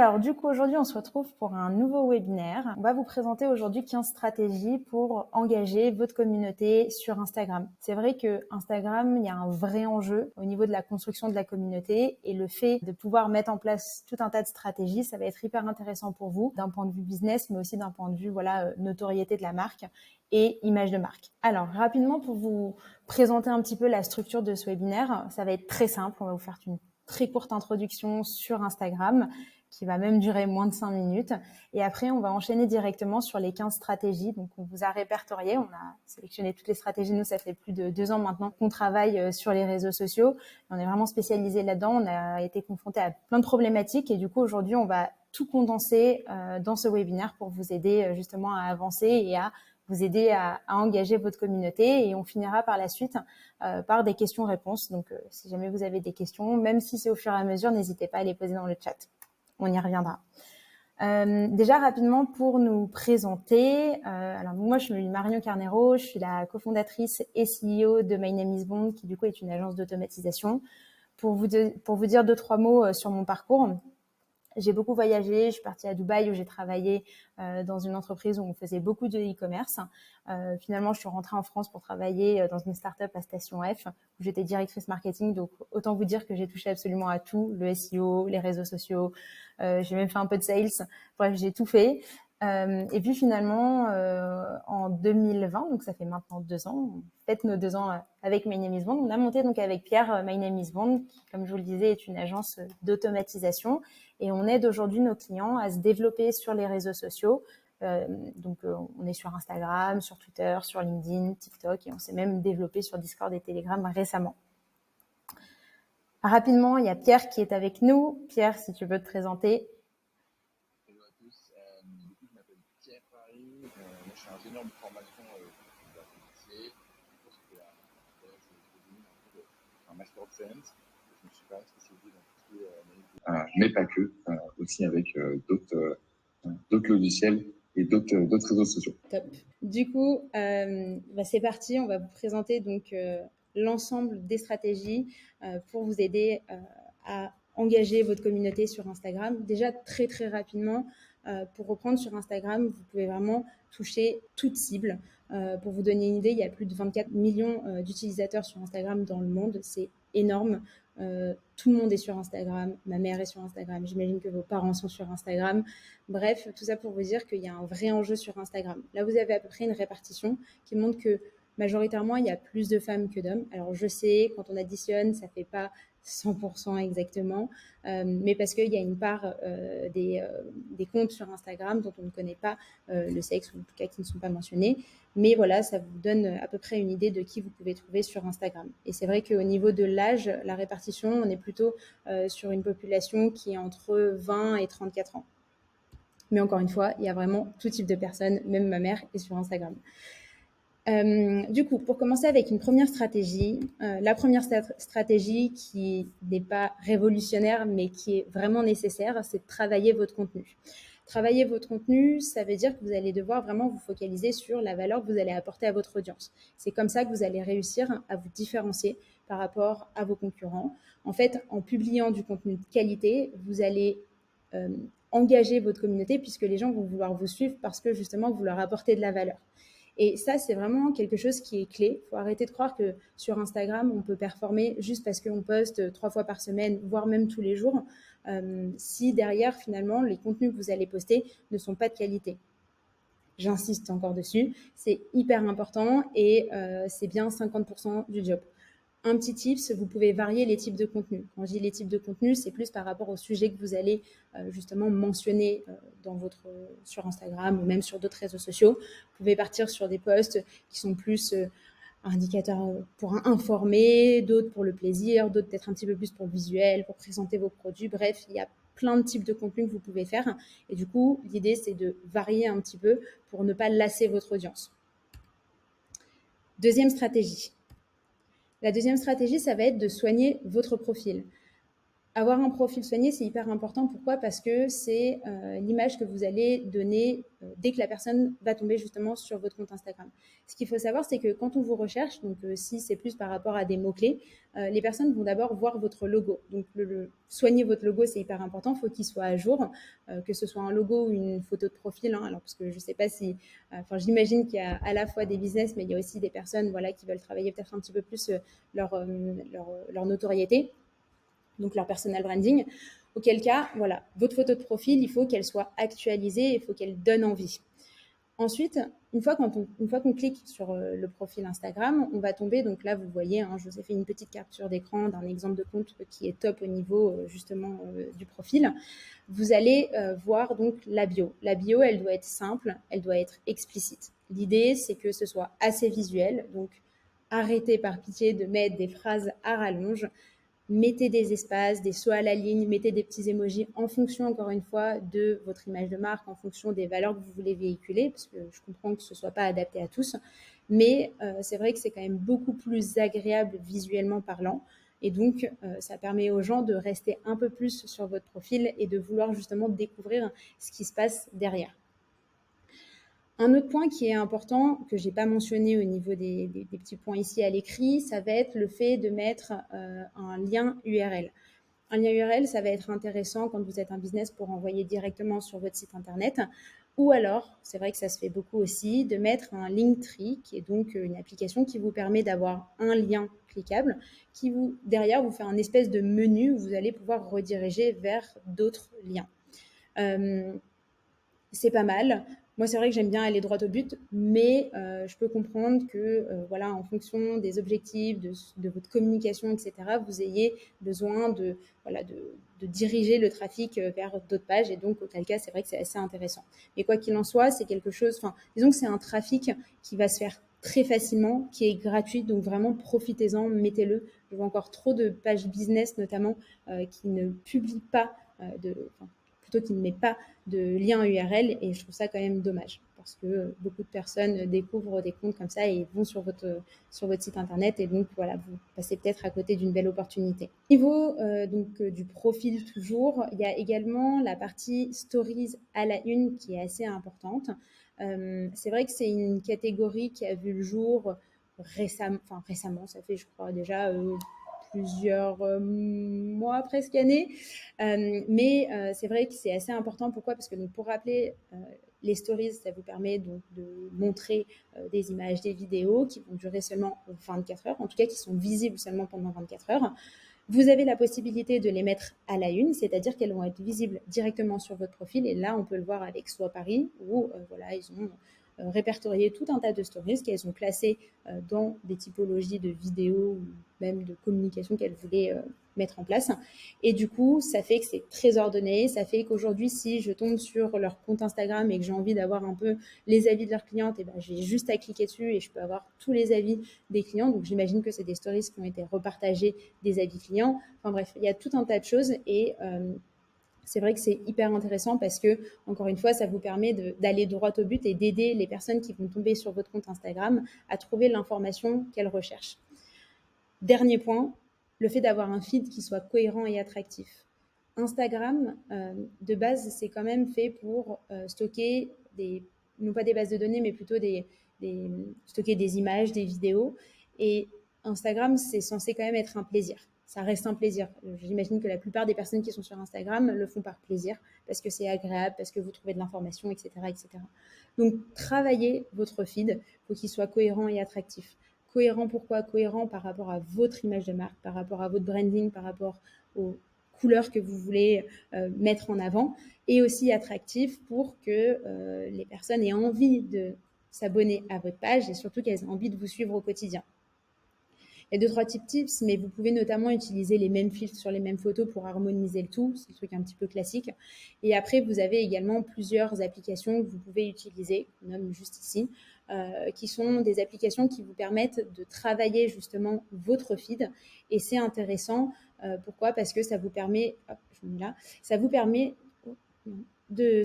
Alors du coup, aujourd'hui, on se retrouve pour un nouveau webinaire. On va vous présenter aujourd'hui 15 stratégies pour engager votre communauté sur Instagram. C'est vrai que Instagram, il y a un vrai enjeu au niveau de la construction de la communauté et le fait de pouvoir mettre en place tout un tas de stratégies, ça va être hyper intéressant pour vous d'un point de vue business, mais aussi d'un point de vue notoriété de la marque et image de marque. Alors rapidement, pour vous présenter un petit peu la structure de ce webinaire, ça va être très simple. On va vous faire une très courte introduction sur Instagram qui va même durer moins de 5 minutes. Et après, on va enchaîner directement sur les 15 stratégies. Donc, on vous a répertorié, on a sélectionné toutes les stratégies. Nous, ça fait plus de 2 ans maintenant qu'on travaille sur les réseaux sociaux. On est vraiment spécialisé là-dedans. On a été confronté à plein de problématiques. Et du coup, aujourd'hui, on va tout condenser dans ce webinaire pour vous aider justement à avancer et à vous aider à engager votre communauté. Et on finira par la suite par des questions-réponses. Donc, si jamais vous avez des questions, même si c'est au fur et à mesure, n'hésitez pas à les poser dans le chat. On y reviendra. Déjà rapidement pour nous présenter, alors moi je suis Marion Carnero, je suis la cofondatrice et CEO de My Name is Bond, qui du coup est une agence d'automatisation. Pour vous dire 2-3 mots sur mon parcours, j'ai beaucoup voyagé, je suis partie à Dubaï où j'ai travaillé dans une entreprise où on faisait beaucoup de e-commerce. Finalement, je suis rentrée en France pour travailler dans une start-up à Station F où j'étais directrice marketing. Donc, autant vous dire que j'ai touché absolument à tout, le SEO, les réseaux sociaux. J'ai même fait un peu de sales. Bref, j'ai tout fait. Et puis finalement, en 2020, donc ça fait maintenant 2 ans, on fête nos 2 ans avec My Name is Bond. On a monté donc avec Pierre My Name is Bond, qui, comme je vous le disais, est une agence d'automatisation. Et on aide aujourd'hui nos clients à se développer sur les réseaux sociaux. On est sur Instagram, sur Twitter, sur LinkedIn, TikTok, et on s'est même développé sur Discord et Telegram récemment. Rapidement, il y a Pierre qui est avec nous. Pierre, si tu veux te présenter. Hello à tous, du coup je m'appelle Pierre Paris, je suis ingénieur de formation lycée. Je fais un master de science. Je me suis pas spécialisé dans tout ce qui est analyse, mais pas que, aussi avec d'autres logiciels et d'autres réseaux sociaux. Top. Du coup, c'est parti, on va vous présenter donc l'ensemble des stratégies pour vous aider à engager votre communauté sur Instagram. Déjà, très très rapidement, pour reprendre sur Instagram, vous pouvez vraiment toucher toute cible. Pour vous donner une idée, il y a plus de 24 millions d'utilisateurs sur Instagram dans le monde. C'est énorme. Tout le monde est sur Instagram. Ma mère est sur Instagram. J'imagine que vos parents sont sur Instagram. Bref, tout ça pour vous dire qu'il y a un vrai enjeu sur Instagram. Là, vous avez à peu près une répartition qui montre que majoritairement, il y a plus de femmes que d'hommes. Alors, je sais, quand on additionne, ça ne fait pas 100% exactement, mais parce qu'il y a une part des comptes sur Instagram dont on ne connaît pas le sexe, ou en tout cas qui ne sont pas mentionnés. Mais voilà, ça vous donne à peu près une idée de qui vous pouvez trouver sur Instagram. Et c'est vrai qu'au niveau de l'âge, la répartition, on est plutôt sur une population qui est entre 20 et 34 ans. Mais encore une fois, il y a vraiment tout type de personnes, même ma mère est sur Instagram. Du coup, pour commencer avec une première stratégie, la première stratégie qui n'est pas révolutionnaire, mais qui est vraiment nécessaire, c'est de travailler votre contenu. Travailler votre contenu, ça veut dire que vous allez devoir vraiment vous focaliser sur la valeur que vous allez apporter à votre audience. C'est comme ça que vous allez réussir à vous différencier par rapport à vos concurrents. En fait, en publiant du contenu de qualité, vous allez engager votre communauté puisque les gens vont vouloir vous suivre parce que justement, vous leur apportez de la valeur. Et ça, c'est vraiment quelque chose qui est clé. Il faut arrêter de croire que sur Instagram, on peut performer juste parce qu'on poste 3 fois par semaine, voire même tous les jours, si derrière, finalement, les contenus que vous allez poster ne sont pas de qualité. J'insiste encore dessus, c'est hyper important et c'est bien 50% du job. Un petit tips, vous pouvez varier les types de contenus. Quand je dis les types de contenus, c'est plus par rapport au sujet que vous allez justement mentionner sur Instagram ou même sur d'autres réseaux sociaux. Vous pouvez partir sur des posts qui sont plus indicateurs pour informer, d'autres pour le plaisir, d'autres peut-être un petit peu plus pour le visuel, pour présenter vos produits. Bref, il y a plein de types de contenus que vous pouvez faire. Et du coup, l'idée, c'est de varier un petit peu pour ne pas lasser votre audience. Deuxième stratégie. La deuxième stratégie, ça va être de soigner votre profil. Avoir un profil soigné, c'est hyper important. Pourquoi ? Parce que c'est l'image que vous allez donner dès que la personne va tomber justement sur votre compte Instagram. Ce qu'il faut savoir, c'est que quand on vous recherche, donc si c'est plus par rapport à des mots-clés, les personnes vont d'abord voir votre logo. Donc soigner votre logo, c'est hyper important, il faut qu'il soit à jour, que ce soit un logo ou une photo de profil, hein, alors parce que je ne sais pas si... j'imagine qu'il y a à la fois des business, mais il y a aussi des personnes qui veulent travailler peut-être un petit peu plus leur notoriété, donc leur personal branding. Auquel cas, voilà, votre photo de profil, il faut qu'elle soit actualisée, il faut qu'elle donne envie. Ensuite, une fois qu'on clique sur le profil Instagram, on va tomber, donc là vous voyez, hein, je vous ai fait une petite capture d'écran d'un exemple de compte qui est top au niveau justement du profil. Vous allez voir donc la bio. La bio, elle doit être simple, elle doit être explicite. L'idée, c'est que ce soit assez visuel, donc arrêtez par pitié de mettre des phrases à rallonge. Mettez des espaces, des sauts à la ligne, mettez des petits emojis en fonction, encore une fois, de votre image de marque, en fonction des valeurs que vous voulez véhiculer, parce que je comprends que ce ne soit pas adapté à tous. Mais c'est vrai que c'est quand même beaucoup plus agréable visuellement parlant. Et donc, ça permet aux gens de rester un peu plus sur votre profil et de vouloir justement découvrir ce qui se passe derrière. Un autre point qui est important, que je n'ai pas mentionné au niveau des petits points ici à l'écrit, ça va être le fait de mettre un lien URL. Un lien URL, ça va être intéressant quand vous êtes un business pour envoyer directement sur votre site internet. Ou alors, c'est vrai que ça se fait beaucoup aussi, de mettre un Linktree, qui est donc une application qui vous permet d'avoir un lien cliquable, qui derrière vous fait un espèce de menu où vous allez pouvoir rediriger vers d'autres liens. C'est pas mal. Moi, c'est vrai que j'aime bien aller droit au but, mais je peux comprendre que, en fonction des objectifs, de votre communication, etc., vous ayez besoin de diriger le trafic vers d'autres pages. Et donc, auquel cas, c'est vrai que c'est assez intéressant. Mais quoi qu'il en soit, c'est quelque chose... disons que c'est un trafic qui va se faire très facilement, qui est gratuit. Donc, vraiment, profitez-en, mettez-le. Je vois encore trop de pages business, notamment, qui ne publient pas plutôt qu'il ne met pas de lien URL, et je trouve ça quand même dommage parce que beaucoup de personnes découvrent des comptes comme ça et vont sur votre site internet, et donc voilà, vous passez peut-être à côté d'une belle opportunité. Au niveau du profil toujours, il y a également la partie stories à la une qui est assez importante. C'est vrai que c'est une catégorie qui a vu le jour récemment, ça fait je crois déjà plusieurs mois, presque années. Mais c'est vrai que c'est assez important. Pourquoi ? Parce que donc, pour rappeler, les stories, ça vous permet donc de montrer des images, des vidéos qui vont durer seulement 24 heures, en tout cas qui sont visibles seulement pendant 24 heures. Vous avez la possibilité de les mettre à la une, c'est-à-dire qu'elles vont être visibles directement sur votre profil. Et là, on peut le voir avec Soit Paris, où ils ont répertorié tout un tas de stories qu'elles ont classées dans des typologies de vidéos ou même de communication qu'elles voulaient mettre en place. Et du coup, ça fait que c'est très ordonné. Ça fait qu'aujourd'hui, si je tombe sur leur compte Instagram et que j'ai envie d'avoir un peu les avis de leurs clientes, j'ai juste à cliquer dessus et je peux avoir tous les avis des clients. Donc, j'imagine que c'est des stories qui ont été repartagées des avis clients. Enfin bref, il y a tout un tas de choses et c'est vrai que c'est hyper intéressant parce que, encore une fois, ça vous permet d'aller droit au but et d'aider les personnes qui vont tomber sur votre compte Instagram à trouver l'information qu'elles recherchent. Dernier point, le fait d'avoir un feed qui soit cohérent et attractif. Instagram, de base, c'est quand même fait pour stocker non pas des bases de données, mais plutôt stocker des images, des vidéos. Et Instagram, c'est censé quand même être un plaisir. Ça reste un plaisir. J'imagine que la plupart des personnes qui sont sur Instagram le font par plaisir, parce que c'est agréable, parce que vous trouvez de l'information, etc., etc. Donc, travaillez votre feed, il faut qu'il soit cohérent et attractif. Cohérent, pourquoi ? Cohérent par rapport à votre image de marque, par rapport à votre branding, par rapport aux couleurs que vous voulez mettre en avant, et aussi attractif pour que les personnes aient envie de s'abonner à votre page et surtout qu'elles aient envie de vous suivre au quotidien. Il y a 2-3 tips, mais vous pouvez notamment utiliser les mêmes filtres sur les mêmes photos pour harmoniser le tout. C'est le truc un petit peu classique. Et après, vous avez également plusieurs applications que vous pouvez utiliser, qu'on nomme juste ici, qui sont des applications qui vous permettent de travailler justement votre feed. Et c'est intéressant. Pourquoi ? Parce que ça vous permet... Hop, je me mets là. Ça vous permet... de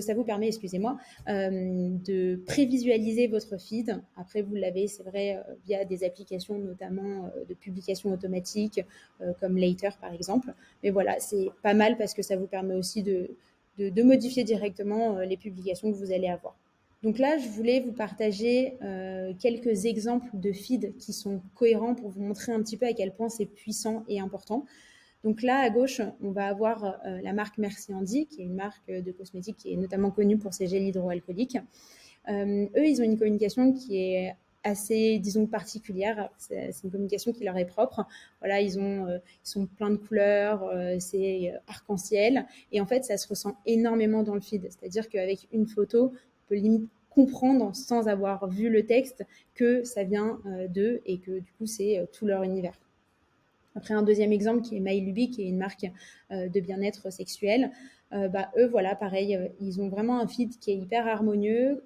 prévisualiser votre feed. Après, vous l'avez, c'est vrai, via des applications notamment de publication automatique, comme Later par exemple. Mais voilà, c'est pas mal parce que ça vous permet aussi de modifier directement les publications que vous allez avoir. Donc là, je voulais vous partager quelques exemples de feeds qui sont cohérents pour vous montrer un petit peu à quel point c'est puissant et important. Donc là, à gauche, on va avoir la marque Merci Handy, qui est une marque de cosmétiques qui est notamment connue pour ses gels hydroalcooliques. Eux, ils ont une communication qui est assez, disons, particulière. C'est une communication qui leur est propre. Voilà, ils sont plein de couleurs, c'est arc-en-ciel. Et en fait, ça se ressent énormément dans le feed. C'est-à-dire qu'avec une photo, on peut limite comprendre, sans avoir vu le texte, que ça vient d'eux et que du coup, c'est tout leur univers. Après, un deuxième exemple qui est MyLuby, qui est une marque de bien-être sexuel. Eux, voilà, pareil, ils ont vraiment un feed qui est hyper harmonieux.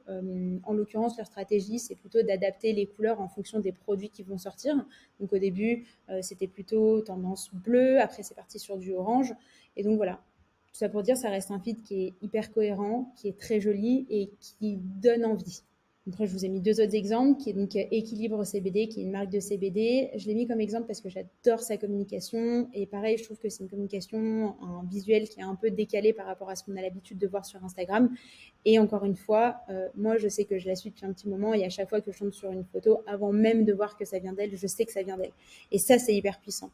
En l'occurrence, leur stratégie, c'est plutôt d'adapter les couleurs en fonction des produits qui vont sortir. Donc au début, c'était plutôt tendance bleue, après c'est parti sur du orange. Et donc voilà, tout ça pour dire, ça reste un feed qui est hyper cohérent, qui est très joli et qui donne envie. Après, je vous ai mis deux autres exemples, qui est donc Équilibre CBD, qui est une marque de CBD. Je l'ai mis comme exemple parce que j'adore sa communication. Et pareil, je trouve que c'est une communication, un visuel qui est un peu décalé par rapport à ce qu'on a l'habitude de voir sur Instagram. Et encore une fois, moi, je sais que je la suis depuis un petit moment et à chaque fois que je tombe sur une photo, avant même de voir que ça vient d'elle, je sais que ça vient d'elle. Et ça, c'est hyper puissant.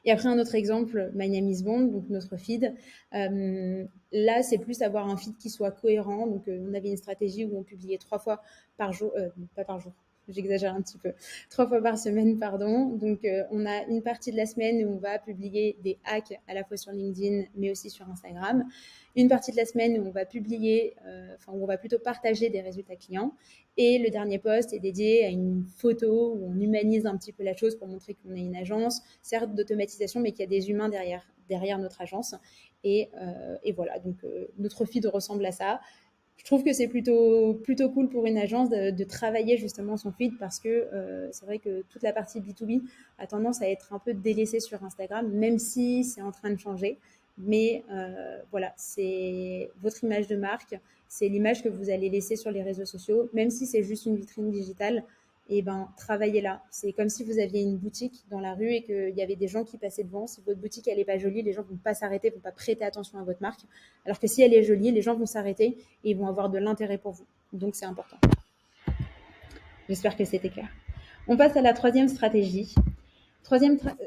Et après, un autre exemple, My Name is Bond, donc notre feed. Là, c'est plus avoir un feed qui soit cohérent. Donc, on avait une stratégie où on publiait 3 fois par jour, pas par jour, j'exagère un petit peu, 3 fois par semaine, pardon. Donc, on a une partie de la semaine où on va publier des hacks à la fois sur LinkedIn, mais aussi sur Instagram. Une partie de la semaine où on va publier, où on va plutôt partager des résultats clients. Et le dernier post est dédié à une photo où on humanise un petit peu la chose pour montrer qu'on est une agence, certes d'automatisation, mais qu'il y a des humains derrière notre agence. Et voilà, donc notre feed ressemble à ça. Je trouve que c'est plutôt cool pour une agence de travailler justement son feed parce que c'est vrai que toute la partie B2B a tendance à être un peu délaissée sur Instagram, même si c'est en train de changer. Mais voilà, c'est votre image de marque, c'est l'image que vous allez laisser sur les réseaux sociaux, même si c'est juste une vitrine digitale. Et ben, travaillez là. C'est comme si vous aviez une boutique dans la rue et qu'il y avait des gens qui passaient devant. Si votre boutique, elle n'est pas jolie, les gens ne vont pas s'arrêter, ne vont pas prêter attention à votre marque. Alors que si elle est jolie, les gens vont s'arrêter et ils vont avoir de l'intérêt pour vous. Donc, c'est important. J'espère que c'était clair. On passe à la troisième stratégie.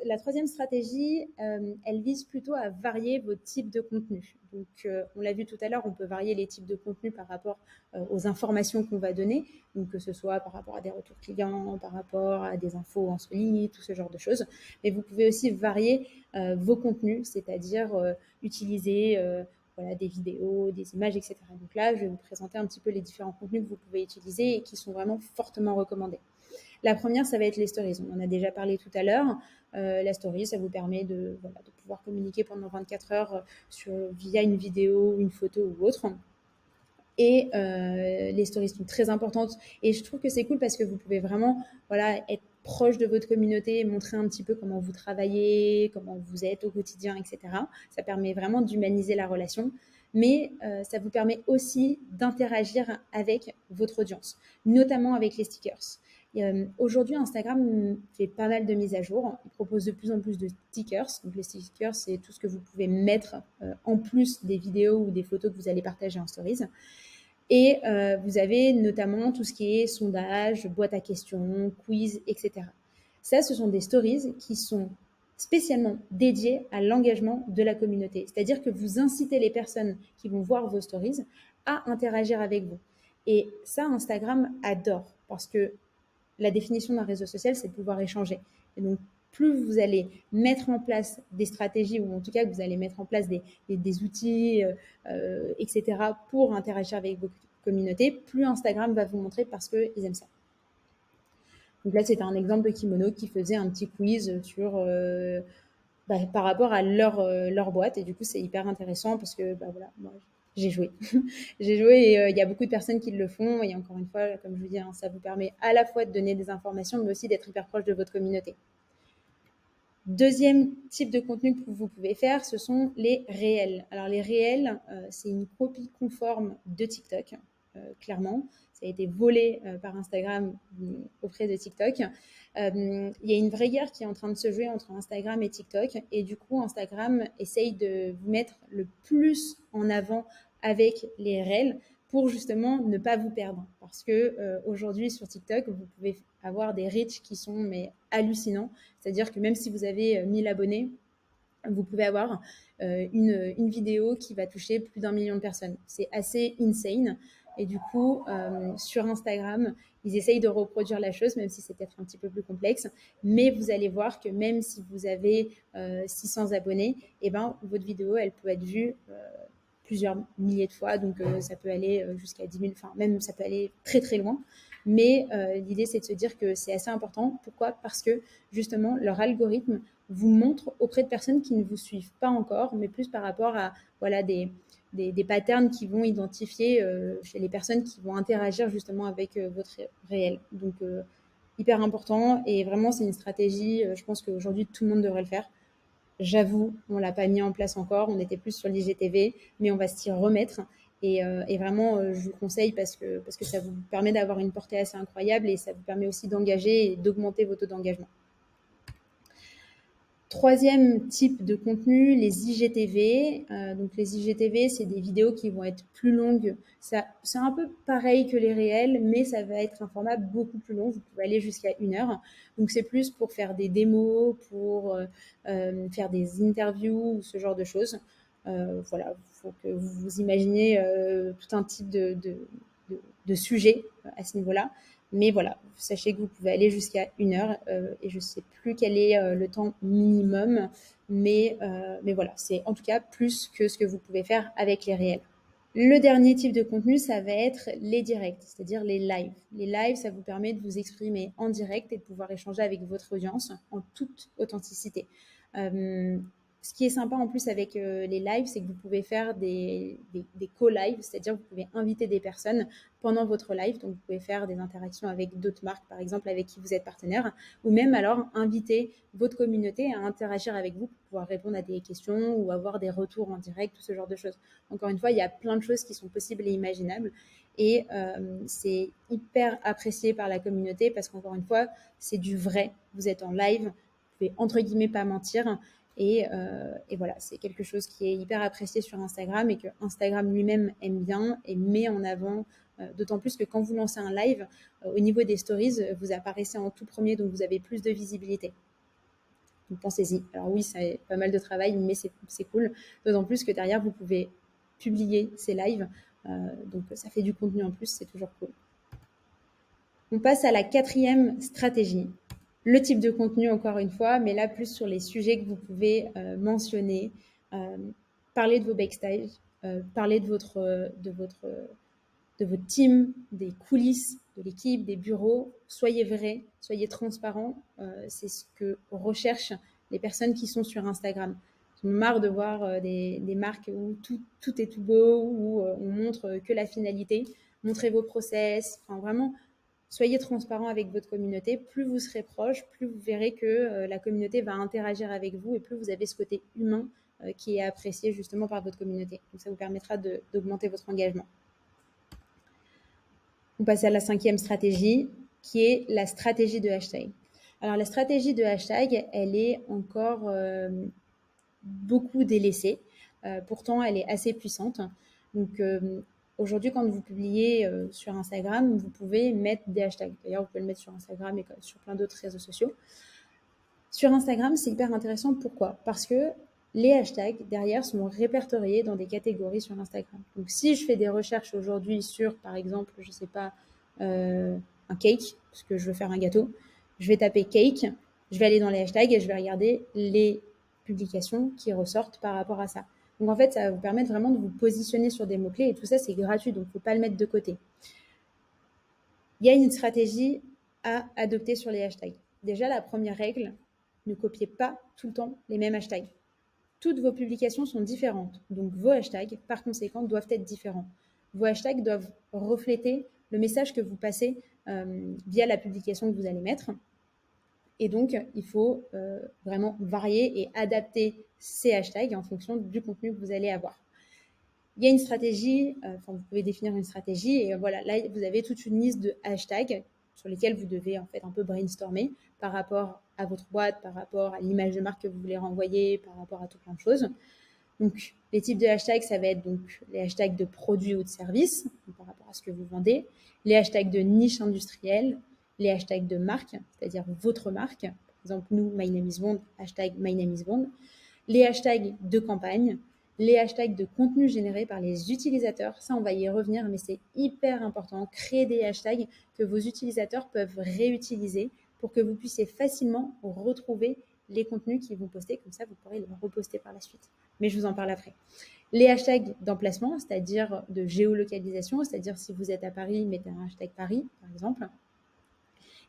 La troisième stratégie, elle vise plutôt à varier vos types de contenus. Donc, on l'a vu tout à l'heure, on peut varier les types de contenus par rapport aux informations qu'on va donner, donc que ce soit par rapport à des retours clients, par rapport à des infos insolites, tout ce genre de choses. Mais vous pouvez aussi varier vos contenus, c'est-à-dire utiliser des vidéos, des images, etc. Donc là, je vais vous présenter un petit peu les différents contenus que vous pouvez utiliser et qui sont vraiment fortement recommandés. La première, ça va être les stories. On en a déjà parlé tout à l'heure. La story, ça vous permet de pouvoir communiquer pendant 24 heures via une vidéo, une photo ou autre. Et les stories sont très importantes. Et je trouve que c'est cool parce que vous pouvez vraiment être proche de votre communauté, montrer un petit peu comment vous travaillez, comment vous êtes au quotidien, etc. Ça permet vraiment d'humaniser la relation. Mais ça vous permet aussi d'interagir avec votre audience, notamment avec les stickers. Aujourd'hui, Instagram fait pas mal de mises à jour. Il propose de plus en plus de stickers. Donc, les stickers, c'est tout ce que vous pouvez mettre en plus des vidéos ou des photos que vous allez partager en stories. Et vous avez notamment tout ce qui est sondage, boîte à questions, quiz, etc. Ça, ce sont des stories qui sont spécialement dédiées à l'engagement de la communauté. C'est-à-dire que vous incitez les personnes qui vont voir vos stories à interagir avec vous. Et ça, Instagram adore parce que la définition d'un réseau social, c'est de pouvoir échanger. Et donc, plus vous allez mettre en place des stratégies, ou en tout cas que vous allez mettre en place des outils, etc., pour interagir avec vos communautés, plus Instagram va vous montrer parce qu'ils aiment ça. Donc là, c'était un exemple de Kimono qui faisait un petit quiz sur par rapport à leur boîte. Et du coup, c'est hyper intéressant parce que moi, j'ai joué. J'ai joué et il y a beaucoup de personnes qui le font. Et encore une fois, comme je vous dis, ça vous permet à la fois de donner des informations, mais aussi d'être hyper proche de votre communauté. Deuxième type de contenu que vous pouvez faire, ce sont les réels. Alors les réels, c'est une copie conforme de TikTok, clairement. Ça a été volé par Instagram auprès de TikTok. Il y a une vraie guerre qui est en train de se jouer entre Instagram et TikTok. Et du coup, Instagram essaye de vous mettre le plus en avant avec les réels pour justement ne pas vous perdre. Parce que aujourd'hui sur TikTok, vous pouvez avoir des reach qui sont hallucinants. C'est-à-dire que même si vous avez 1000 abonnés, vous pouvez avoir une vidéo qui va toucher plus d'1 million de personnes. C'est assez insane. Et du coup, sur Instagram, ils essayent de reproduire la chose, même si c'est peut-être un petit peu plus complexe. Mais vous allez voir que même si vous avez 600 abonnés, votre vidéo, elle peut être vue plusieurs milliers de fois. Donc, ça peut aller jusqu'à 10 000, enfin, même ça peut aller très, très loin. Mais l'idée, c'est de se dire que c'est assez important. Pourquoi ? Parce que, justement, leur algorithme vous montre auprès de personnes qui ne vous suivent pas encore, mais plus par rapport à des patterns qui vont identifier chez les personnes qui vont interagir justement avec votre réel. Donc, hyper important. Et vraiment, c'est une stratégie, je pense qu'aujourd'hui, tout le monde devrait le faire. J'avoue, on ne l'a pas mis en place encore. On était plus sur l'IGTV, mais on va s'y remettre. Et vraiment, je vous conseille parce que ça vous permet d'avoir une portée assez incroyable et ça vous permet aussi d'engager et d'augmenter vos taux d'engagement. Troisième type de contenu, les IGTV. Donc les IGTV, c'est des vidéos qui vont être plus longues. C'est un peu pareil que les réels, mais ça va être un format beaucoup plus long. Vous pouvez aller jusqu'à 1 heure. Donc c'est plus pour faire des démos, pour faire des interviews ou ce genre de choses. Voilà, il faut que vous vous imaginiez tout un type de sujet à ce niveau-là. Mais voilà, sachez que vous pouvez aller jusqu'à 1 heure et je ne sais plus quel est le temps minimum, mais voilà, c'est en tout cas plus que ce que vous pouvez faire avec les réels. Le dernier type de contenu, ça va être les directs, c'est-à-dire les lives. Les lives, ça vous permet de vous exprimer en direct et de pouvoir échanger avec votre audience en toute authenticité. Ce qui est sympa en plus avec les lives, c'est que vous pouvez faire des co-lives, c'est-à-dire vous pouvez inviter des personnes pendant votre live. Donc, vous pouvez faire des interactions avec d'autres marques, par exemple, avec qui vous êtes partenaire, ou même alors inviter votre communauté à interagir avec vous pour pouvoir répondre à des questions ou avoir des retours en direct, tout ce genre de choses. Encore une fois, il y a plein de choses qui sont possibles et imaginables. Et c'est hyper apprécié par la communauté parce qu'encore une fois, c'est du vrai. Vous êtes en live, vous pouvez entre guillemets pas mentir. Et voilà, c'est quelque chose qui est hyper apprécié sur Instagram et que Instagram lui-même aime bien et met en avant, d'autant plus que quand vous lancez un live, au niveau des stories, vous apparaissez en tout premier, donc vous avez plus de visibilité. Donc pensez-y. Alors oui, c'est pas mal de travail, mais c'est cool. D'autant plus que derrière, vous pouvez publier ces lives. Donc ça fait du contenu en plus, c'est toujours cool. On passe à la 4e stratégie. Le type de contenu, encore une fois, mais là, plus sur les sujets que vous pouvez mentionner. Parler de vos backstage, parler de votre team, des coulisses, de l'équipe, des bureaux. Soyez vrai, soyez transparent. C'est ce que recherchent les personnes qui sont sur Instagram. Ils ont marre de voir des marques où tout est tout beau, où on montre que la finalité. Montrez vos process. Enfin, vraiment, soyez transparent avec votre communauté. Plus vous serez proche, plus vous verrez que la communauté va interagir avec vous et plus vous avez ce côté humain qui est apprécié justement par votre communauté. Donc, ça vous permettra d'augmenter votre engagement. On passe à la 5e stratégie, qui est la stratégie de hashtag. Alors, la stratégie de hashtag, elle est encore beaucoup délaissée. Pourtant, elle est assez puissante. Donc, aujourd'hui, quand vous publiez sur Instagram, vous pouvez mettre des hashtags. D'ailleurs, vous pouvez le mettre sur Instagram et sur plein d'autres réseaux sociaux. Sur Instagram, c'est hyper intéressant. Pourquoi ? Parce que les hashtags, derrière, sont répertoriés dans des catégories sur Instagram. Donc, si je fais des recherches aujourd'hui sur, par exemple, je ne sais pas, un cake, parce que je veux faire un gâteau, je vais taper cake, je vais aller dans les hashtags et je vais regarder les publications qui ressortent par rapport à ça. Donc, en fait, ça va vous permettre vraiment de vous positionner sur des mots-clés et tout ça, c'est gratuit, donc il ne faut pas le mettre de côté. Il y a une stratégie à adopter sur les hashtags. Déjà, la première règle, ne copiez pas tout le temps les mêmes hashtags. Toutes vos publications sont différentes, donc vos hashtags, par conséquent, doivent être différents. Vos hashtags doivent refléter le message que vous passez via la publication que vous allez mettre. Et donc, il faut vraiment varier et adapter ces hashtags en fonction du contenu que vous allez avoir. Il y a une stratégie, vous pouvez définir une stratégie et voilà, là, vous avez toute une liste de hashtags sur lesquels vous devez en fait un peu brainstormer par rapport à votre boîte, par rapport à l'image de marque que vous voulez renvoyer, par rapport à tout plein de choses. Donc, les types de hashtags, ça va être donc les hashtags de produits ou de services. Donc, par à ce que vous vendez, les hashtags de niche industrielle, les hashtags de marque, c'est-à-dire votre marque. Par exemple, nous, My Name is Bond, hashtag My Name is Bond. Les hashtags de campagne, les hashtags de contenu généré par les utilisateurs. Ça, on va y revenir, mais c'est hyper important. Créer des hashtags que vos utilisateurs peuvent réutiliser pour que vous puissiez facilement retrouver les contenus qu'ils vont poster. Comme ça, vous pourrez les reposter par la suite. Mais je vous en parle après. Les hashtags d'emplacement, c'est-à-dire de géolocalisation, c'est-à-dire si vous êtes à Paris, mettez un hashtag Paris, par exemple.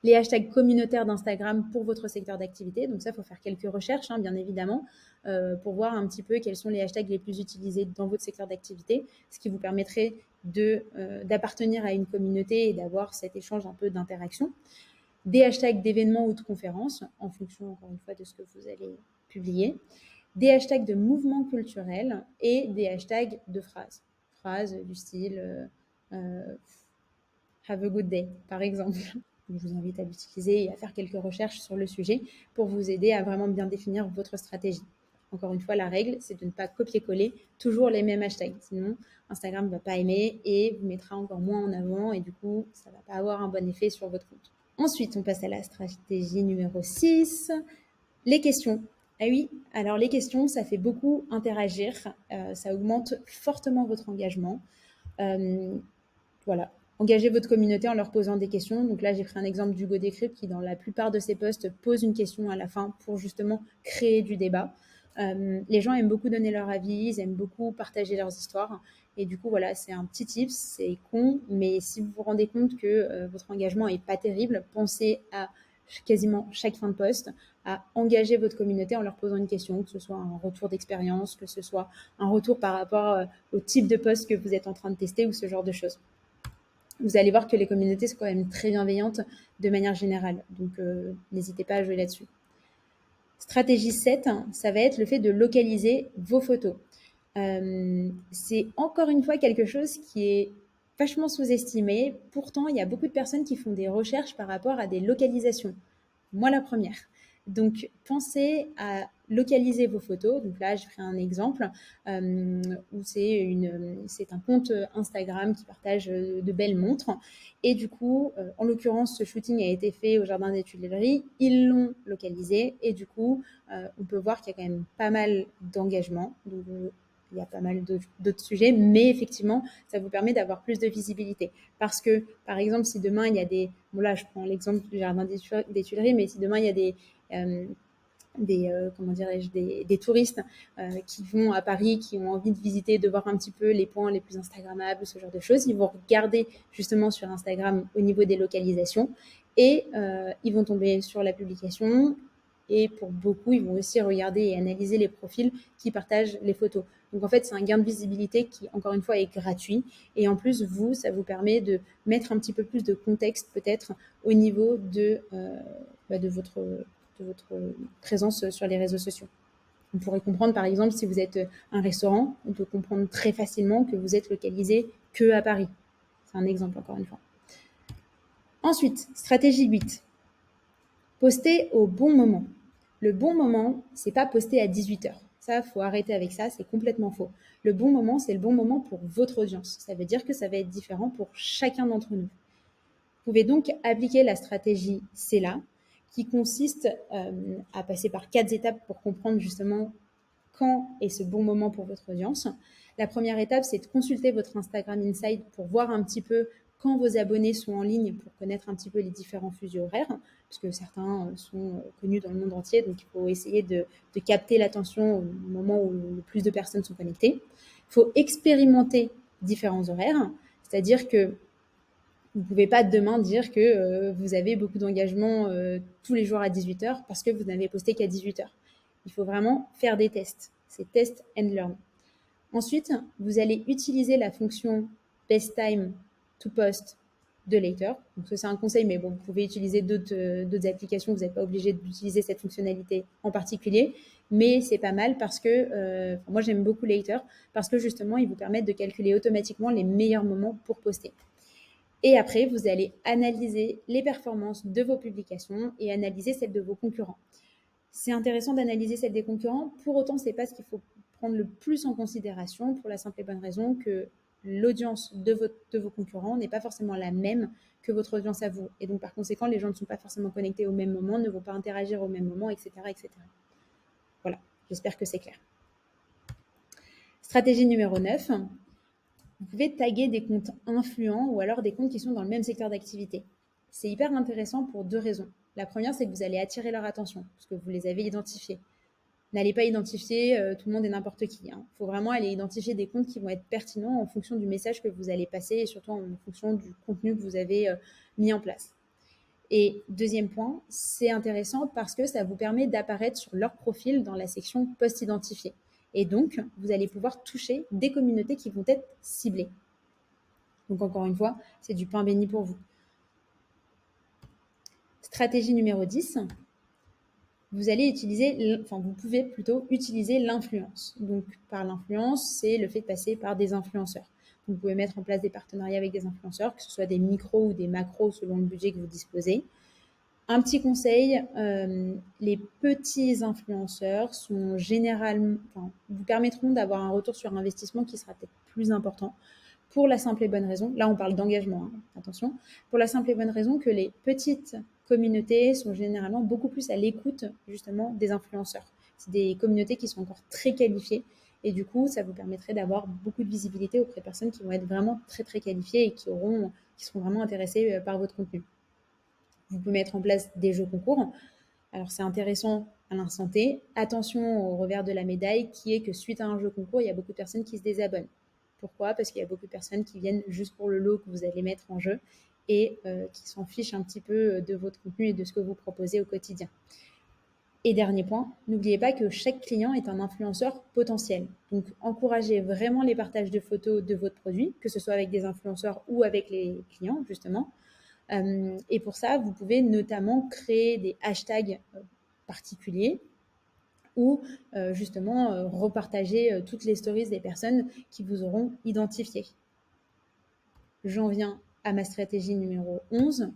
Les hashtags communautaires d'Instagram pour votre secteur d'activité. Donc ça, il faut faire quelques recherches, bien évidemment, pour voir un petit peu quels sont les hashtags les plus utilisés dans votre secteur d'activité, ce qui vous permettrait d'appartenir à une communauté et d'avoir cet échange un peu d'interaction. Des hashtags d'événements ou de conférences, en fonction, encore une fois, de ce que vous allez publier. Des hashtags de mouvements culturels et des hashtags de phrases. Phrases du style Have a good day, par exemple. Je vous invite à l'utiliser et à faire quelques recherches sur le sujet pour vous aider à vraiment bien définir votre stratégie. Encore une fois, la règle, c'est de ne pas copier-coller toujours les mêmes hashtags. Sinon, Instagram ne va pas aimer et vous mettra encore moins en avant et du coup, ça ne va pas avoir un bon effet sur votre compte. Ensuite, on passe à la stratégie numéro 6, les questions. Ah oui, alors les questions, ça fait beaucoup interagir, ça augmente fortement votre engagement. Voilà, engagez votre communauté en leur posant des questions. Donc là, j'ai pris un exemple d'Hugo Décrypte qui, dans la plupart de ses posts, pose une question à la fin pour justement créer du débat. Les gens aiment beaucoup donner leur avis, ils aiment beaucoup partager leurs histoires. Et du coup, voilà, c'est un petit tips, c'est con, mais si vous vous rendez compte que votre engagement n'est pas terrible, pensez à quasiment chaque fin de post à engager votre communauté en leur posant une question, que ce soit un retour d'expérience, que ce soit un retour par rapport au type de post que vous êtes en train de tester ou ce genre de choses. Vous allez voir que les communautés sont quand même très bienveillantes de manière générale. Donc, n'hésitez pas à jouer là-dessus. Stratégie 7, ça va être le fait de localiser vos photos. C'est encore une fois quelque chose qui est vachement sous-estimé. Pourtant, il y a beaucoup de personnes qui font des recherches par rapport à des localisations. Moi, la première. Donc, pensez à localiser vos photos. Donc là, j'ai pris un exemple où c'est un compte Instagram qui partage de belles montres. Et du coup, en l'occurrence, ce shooting a été fait au Jardin des Tuileries. Ils l'ont localisé. Et du coup, on peut voir qu'il y a quand même pas mal d'engagement. Donc, il y a pas mal d'autres sujets, mais effectivement, ça vous permet d'avoir plus de visibilité. Parce que, par exemple, si demain, il y a des... Bon, là, je prends l'exemple du Jardin des Tuileries, mais si demain, il y a des touristes qui vont à Paris, qui ont envie de visiter, de voir un petit peu les points les plus instagrammables, ce genre de choses. Ils vont regarder justement sur Instagram au niveau des localisations et ils vont tomber sur la publication. Et pour beaucoup, ils vont aussi regarder et analyser les profils qui partagent les photos. Donc en fait, c'est un gain de visibilité qui, encore une fois, est gratuit. Et en plus, ça vous permet de mettre un petit peu plus de contexte peut-être au niveau de votre présence sur les réseaux sociaux. On pourrait comprendre, par exemple, si vous êtes un restaurant, on peut comprendre très facilement que vous êtes localisé que à Paris. C'est un exemple, encore une fois. Ensuite, stratégie 8. Poster au bon moment. Le bon moment, c'est pas poster à 18h. Ça, il faut arrêter avec ça, c'est complètement faux. Le bon moment, c'est le bon moment pour votre audience. Ça veut dire que ça va être différent pour chacun d'entre nous. Vous pouvez donc appliquer la stratégie CELA, qui consiste à passer par 4 étapes pour comprendre justement quand est ce bon moment pour votre audience. La première étape, c'est de consulter votre Instagram Insight pour voir un petit peu quand vos abonnés sont en ligne, pour connaître un petit peu les différents fuseaux horaires, puisque certains sont connus dans le monde entier, donc il faut essayer de capter l'attention au moment où le plus de personnes sont connectées. Il faut expérimenter différents horaires, c'est-à-dire que vous ne pouvez pas demain dire que vous avez beaucoup d'engagement tous les jours à 18h parce que vous n'avez posté qu'à 18h. Il faut vraiment faire des tests. C'est test and learn. Ensuite, vous allez utiliser la fonction best time to post de Later. Donc ça, c'est un conseil, mais bon, vous pouvez utiliser d'autres applications. Vous n'êtes pas obligé d'utiliser cette fonctionnalité en particulier. Mais c'est pas mal parce que moi, j'aime beaucoup Later parce que justement, ils vous permettent de calculer automatiquement les meilleurs moments pour poster. Et après, vous allez analyser les performances de vos publications et analyser celles de vos concurrents. C'est intéressant d'analyser celles des concurrents. Pour autant, ce n'est pas ce qu'il faut prendre le plus en considération pour la simple et bonne raison que l'audience de vos concurrents n'est pas forcément la même que votre audience à vous. Et donc, par conséquent, les gens ne sont pas forcément connectés au même moment, ne vont pas interagir au même moment, etc., etc. Voilà, j'espère que c'est clair. Stratégie numéro 9, vous pouvez taguer des comptes influents ou alors des comptes qui sont dans le même secteur d'activité. C'est hyper intéressant pour 2 raisons. La première, c'est que vous allez attirer leur attention, parce que vous les avez identifiés. N'allez pas identifier tout le monde et n'importe qui. Il faut vraiment aller identifier des comptes qui vont être pertinents en fonction du message que vous allez passer et surtout en fonction du contenu que vous avez mis en place. Et deuxième point, c'est intéressant parce que ça vous permet d'apparaître sur leur profil dans la section post identifié. Et donc, vous allez pouvoir toucher des communautés qui vont être ciblées. Donc, encore une fois, c'est du pain béni pour vous. Stratégie numéro 10, vous pouvez plutôt utiliser l'influence. Donc, par l'influence, c'est le fait de passer par des influenceurs. Vous pouvez mettre en place des partenariats avec des influenceurs, que ce soit des micros ou des macros selon le budget que vous disposez. Un petit conseil, les petits influenceurs sont vous permettront d'avoir un retour sur investissement qui sera peut-être plus important pour la simple et bonne raison, là on parle d'engagement, attention, pour la simple et bonne raison que les petites communautés sont généralement beaucoup plus à l'écoute justement des influenceurs. C'est des communautés qui sont encore très qualifiées et du coup ça vous permettrait d'avoir beaucoup de visibilité auprès de personnes qui vont être vraiment très très qualifiées et qui seront vraiment intéressées par votre contenu. Vous pouvez mettre en place des jeux concours. Alors, c'est intéressant à l'instant T. Attention au revers de la médaille qui est que suite à un jeu concours, il y a beaucoup de personnes qui se désabonnent. Pourquoi ? Parce qu'il y a beaucoup de personnes qui viennent juste pour le lot que vous allez mettre en jeu et qui s'en fichent un petit peu de votre contenu et de ce que vous proposez au quotidien. Et dernier point, n'oubliez pas que chaque client est un influenceur potentiel. Donc, encouragez vraiment les partages de photos de votre produit, que ce soit avec des influenceurs ou avec les clients, justement. Et pour ça, vous pouvez notamment créer des hashtags particuliers ou justement repartager toutes les stories des personnes qui vous auront identifié. J'en viens à ma stratégie numéro 11,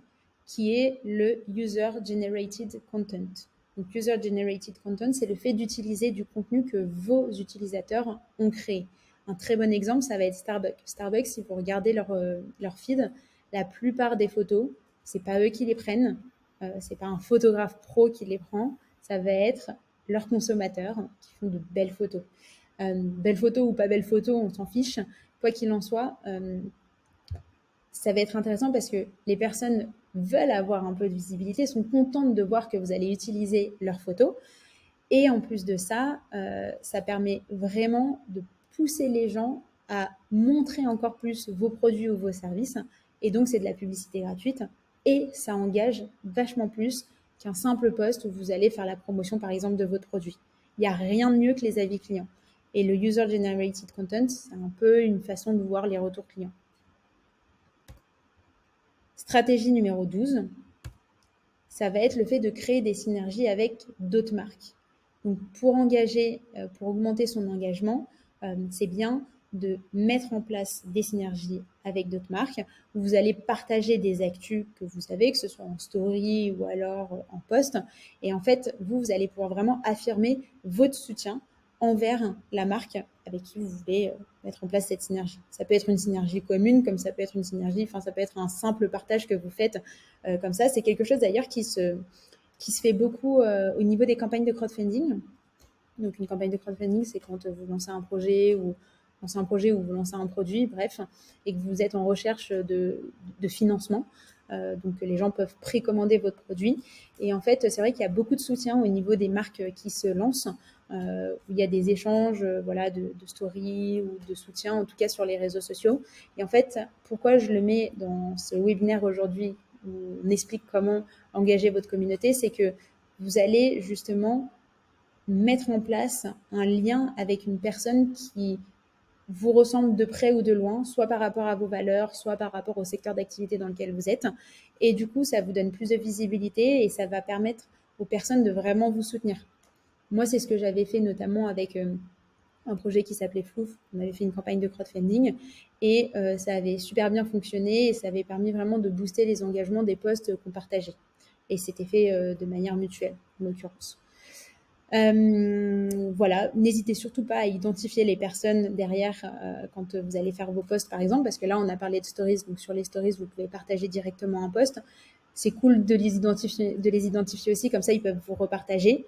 qui est le User Generated Content. Donc, User Generated Content, c'est le fait d'utiliser du contenu que vos utilisateurs ont créé. Un très bon exemple, ça va être Starbucks. Starbucks, si vous regardez leur feed, la plupart des photos, c'est pas eux qui les prennent, c'est pas un photographe pro qui les prend, ça va être leurs consommateurs qui font de belles photos. Belles photos ou pas belles photos, on s'en fiche. Quoi qu'il en soit, ça va être intéressant parce que les personnes veulent avoir un peu de visibilité, sont contentes de voir que vous allez utiliser leurs photos. Et en plus de ça, ça permet vraiment de pousser les gens à montrer encore plus vos produits ou vos services. Et donc, c'est de la publicité gratuite. Et ça engage vachement plus qu'un simple post où vous allez faire la promotion, par exemple, de votre produit. Il n'y a rien de mieux que les avis clients. Et le User Generated Content, c'est un peu une façon de voir les retours clients. Stratégie numéro 12, ça va être le fait de créer des synergies avec d'autres marques. Donc, pour augmenter son engagement, c'est bien de mettre en place des synergies avec d'autres marques où vous allez partager des actus que vous savez, que ce soit en story ou alors en post. Et en fait, vous allez pouvoir vraiment affirmer votre soutien envers la marque avec qui vous voulez mettre en place cette synergie. Ça peut être une synergie commune, comme ça peut être une synergie, ça peut être un simple partage que vous faites comme ça. C'est quelque chose d'ailleurs qui se fait beaucoup au niveau des campagnes de crowdfunding. Donc, une campagne de crowdfunding, c'est quand vous lancez un projet ou vous lancez un produit, bref, et que vous êtes en recherche de financement. Donc, les gens peuvent précommander votre produit. Et en fait, c'est vrai qu'il y a beaucoup de soutien au niveau des marques qui se lancent, où il y a des échanges de stories ou de soutien, en tout cas sur les réseaux sociaux. Et en fait, pourquoi je le mets dans ce webinaire aujourd'hui, où on explique comment engager votre communauté, c'est que vous allez justement mettre en place un lien avec une personne qui vous ressemble de près ou de loin, soit par rapport à vos valeurs, soit par rapport au secteur d'activité dans lequel vous êtes. Et du coup, ça vous donne plus de visibilité et ça va permettre aux personnes de vraiment vous soutenir. Moi, c'est ce que j'avais fait notamment avec un projet qui s'appelait Flouf. On avait fait une campagne de crowdfunding et ça avait super bien fonctionné et ça avait permis vraiment de booster les engagements des posts qu'on partageait. Et c'était fait de manière mutuelle, en l'occurrence. Voilà, n'hésitez surtout pas à identifier les personnes derrière quand vous allez faire vos posts par exemple, parce que là on a parlé de stories, donc sur les stories vous pouvez partager directement un post. C'est cool de les identifier aussi, comme ça ils peuvent vous repartager.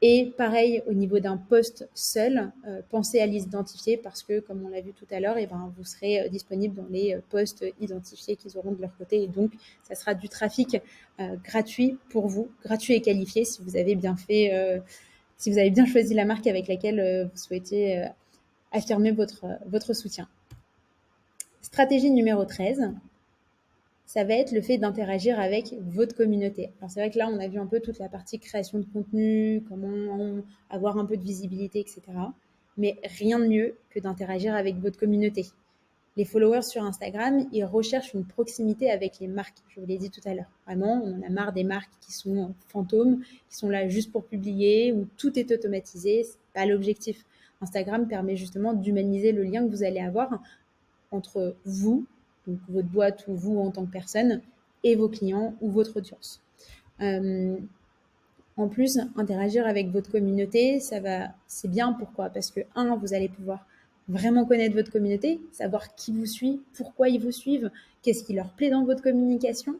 Et pareil, au niveau d'un post seul, pensez à les identifier parce que, comme on l'a vu tout à l'heure, eh ben, vous serez disponible dans les posts identifiés qu'ils auront de leur côté. Et donc, ça sera du trafic gratuit pour vous, gratuit et qualifié si vous avez bien fait, si vous avez bien choisi la marque avec laquelle vous souhaitez affirmer votre soutien. Stratégie numéro 13, ça va être le fait d'interagir avec votre communauté. Alors c'est vrai que là, on a vu un peu toute la partie création de contenu, comment avoir un peu de visibilité, etc. Mais rien de mieux que d'interagir avec votre communauté. Les followers sur Instagram, ils recherchent une proximité avec les marques. Je vous l'ai dit tout à l'heure. Vraiment, on en a marre des marques qui sont fantômes, qui sont là juste pour publier, où tout est automatisé. C'est pas l'objectif. Instagram permet justement d'humaniser le lien que vous allez avoir entre vous, donc votre boîte ou vous en tant que personne, et vos clients ou votre audience. En plus, interagir avec votre communauté, c'est bien. Pourquoi? Parce que, vous allez pouvoir vraiment connaître votre communauté, savoir qui vous suit, pourquoi ils vous suivent, qu'est-ce qui leur plaît dans votre communication.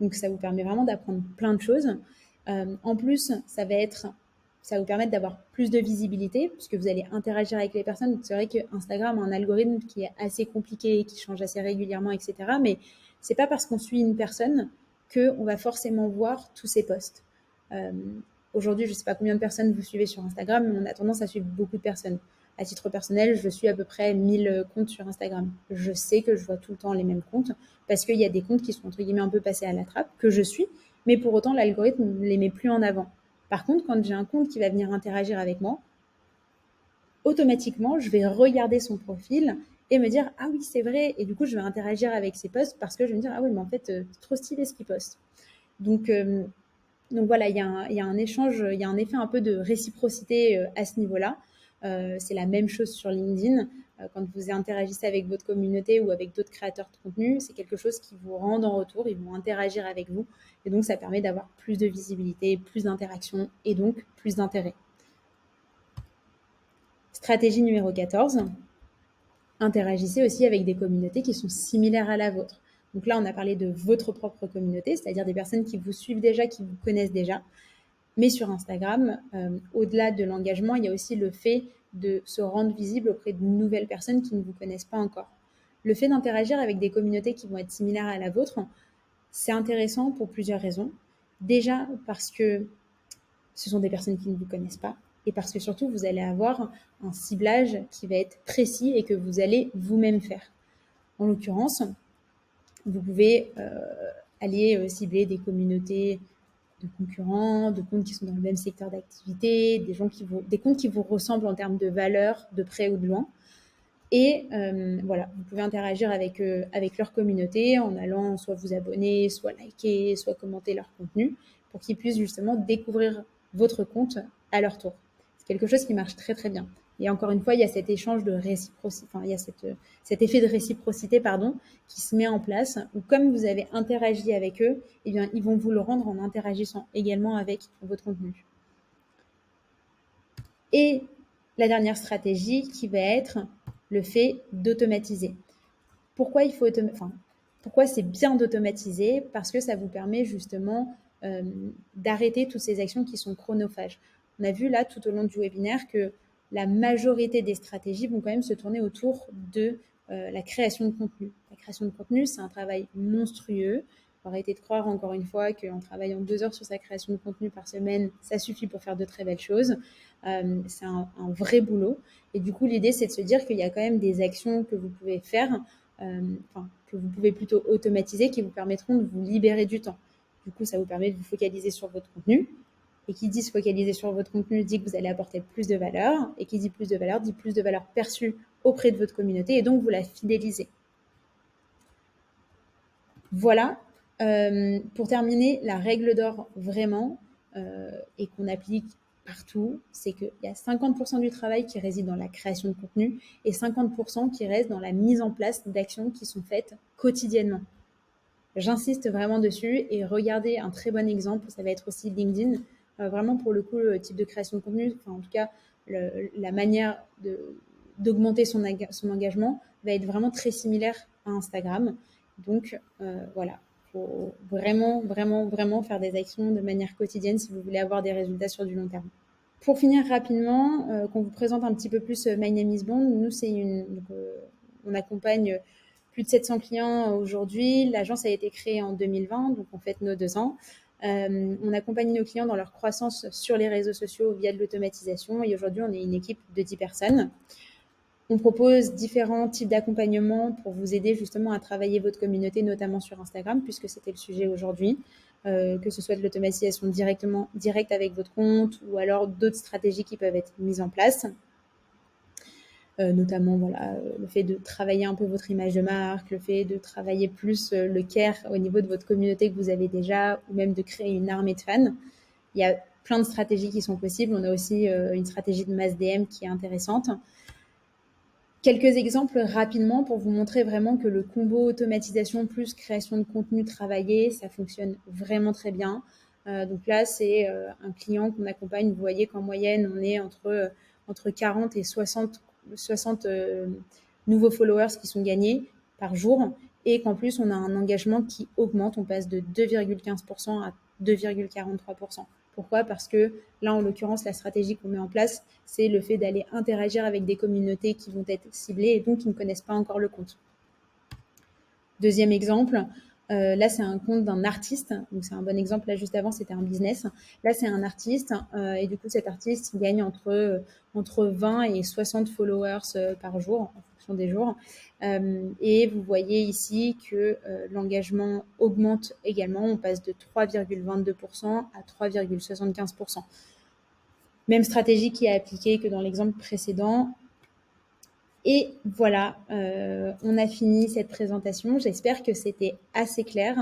Donc, ça vous permet vraiment d'apprendre plein de choses. En plus, ça va vous permettre d'avoir plus de visibilité puisque vous allez interagir avec les personnes. C'est vrai que Instagram a un algorithme qui est assez compliqué, qui change assez régulièrement, etc. Mais c'est pas parce qu'on suit une personne qu'on va forcément voir tous ses posts. Aujourd'hui, je ne sais pas combien de personnes vous suivez sur Instagram, mais on a tendance à suivre beaucoup de personnes. À titre personnel, je suis à peu près 1000 comptes sur Instagram. Je sais que je vois tout le temps les mêmes comptes parce qu'il y a des comptes qui sont entre guillemets un peu passés à la trappe, que je suis, mais pour autant, l'algorithme ne les met plus en avant. Par contre, quand j'ai un compte qui va venir interagir avec moi, automatiquement, je vais regarder son profil et me dire ah oui, c'est vrai. Et du coup, je vais interagir avec ses posts parce que je vais me dire ah oui, mais en fait, c'est trop stylé ce qu'il poste. Donc voilà, il y a un échange, il y a un effet un peu de réciprocité à ce niveau-là. C'est la même chose sur LinkedIn. Quand vous interagissez avec votre communauté ou avec d'autres créateurs de contenu, c'est quelque chose qui vous rend en retour, ils vont interagir avec vous. Et donc, ça permet d'avoir plus de visibilité, plus d'interaction et donc plus d'intérêt. Stratégie numéro 14, interagissez aussi avec des communautés qui sont similaires à la vôtre. Donc là, on a parlé de votre propre communauté, c'est-à-dire des personnes qui vous suivent déjà, qui vous connaissent déjà. Mais sur Instagram, au-delà de l'engagement, il y a aussi le fait de se rendre visible auprès de nouvelles personnes qui ne vous connaissent pas encore. Le fait d'interagir avec des communautés qui vont être similaires à la vôtre, c'est intéressant pour plusieurs raisons. Déjà parce que ce sont des personnes qui ne vous connaissent pas et parce que surtout, vous allez avoir un ciblage qui va être précis et que vous allez vous-même faire. En l'occurrence, vous pouvez aller cibler des communautés de concurrents, de comptes qui sont dans le même secteur d'activité, des comptes qui vous ressemblent en termes de valeur, de près ou de loin. Et voilà, vous pouvez interagir avec leur communauté en allant soit vous abonner, soit liker, soit commenter leur contenu pour qu'ils puissent justement découvrir votre compte à leur tour. C'est quelque chose qui marche très très bien. Et encore une fois, il y a cet échange de réciprocité, il y a cet effet de réciprocité, qui se met en place, où comme vous avez interagi avec eux, eh bien, ils vont vous le rendre en interagissant également avec votre contenu. Et la dernière stratégie qui va être le fait d'automatiser. Pourquoi c'est bien d'automatiser? Parce que ça vous permet justement d'arrêter toutes ces actions qui sont chronophages. On a vu là tout au long du webinaire que la majorité des stratégies vont quand même se tourner autour de la création de contenu. La création de contenu, c'est un travail monstrueux. Faut arrêter de croire encore une fois qu'en travaillant 2 heures sur sa création de contenu par semaine, ça suffit pour faire de très belles choses. C'est un vrai boulot. Et du coup, l'idée, c'est de se dire qu'il y a quand même des actions que vous pouvez faire, que vous pouvez plutôt automatiser, qui vous permettront de vous libérer du temps. Du coup, ça vous permet de vous focaliser sur votre contenu. Et qui dit se focaliser sur votre contenu dit que vous allez apporter plus de valeur. Et qui dit plus de valeur perçue auprès de votre communauté. Et donc, vous la fidélisez. Voilà. Pour terminer, la règle d'or vraiment, et qu'on applique partout, c'est qu'il y a 50% du travail qui réside dans la création de contenu et 50% qui reste dans la mise en place d'actions qui sont faites quotidiennement. J'insiste vraiment dessus et regardez un très bon exemple, ça va être aussi LinkedIn. vraiment pour le coup, le type de création de contenu, enfin en tout cas la manière d'augmenter son engagement va être vraiment très similaire à Instagram. Donc voilà, faut vraiment, vraiment, vraiment faire des actions de manière quotidienne si vous voulez avoir des résultats sur du long terme. Pour finir rapidement, qu'on vous présente un petit peu plus My Name is Bond, nous on accompagne plus de 700 clients aujourd'hui. L'agence a été créée en 2020, donc on fête nos 2 ans. On accompagne nos clients dans leur croissance sur les réseaux sociaux via de l'automatisation et aujourd'hui on est une équipe de 10 personnes. On propose différents types d'accompagnement pour vous aider justement à travailler votre communauté, notamment sur Instagram, puisque c'était le sujet aujourd'hui, que ce soit de l'automatisation directe avec votre compte ou alors d'autres stratégies qui peuvent être mises en place. Notamment le fait de travailler un peu votre image de marque, le fait de travailler plus le care au niveau de votre communauté que vous avez déjà, ou même de créer une armée de fans. Il y a plein de stratégies qui sont possibles. On a aussi une stratégie de mass DM qui est intéressante. Quelques exemples rapidement pour vous montrer vraiment que le combo automatisation plus création de contenu travaillé, ça fonctionne vraiment très bien. Donc là, c'est un client qu'on accompagne. Vous voyez qu'en moyenne, on est entre 40 et 60 nouveaux followers qui sont gagnés par jour et qu'en plus, on a un engagement qui augmente. On passe de 2,15% à 2,43%. Pourquoi? Parce que là, en l'occurrence, la stratégie qu'on met en place, c'est le fait d'aller interagir avec des communautés qui vont être ciblées et donc qui ne connaissent pas encore le compte. Deuxième exemple, là, c'est un compte d'un artiste. Donc, c'est un bon exemple. Là, juste avant, c'était un business. Là, c'est un artiste. Et du coup, cet artiste, il gagne entre 20 et 60 followers par jour, en fonction des jours. Et vous voyez ici que l'engagement augmente également. On passe de 3,22% à 3,75%. Même stratégie qui est appliquée que dans l'exemple précédent. Et voilà, on a fini cette présentation. J'espère que c'était assez clair.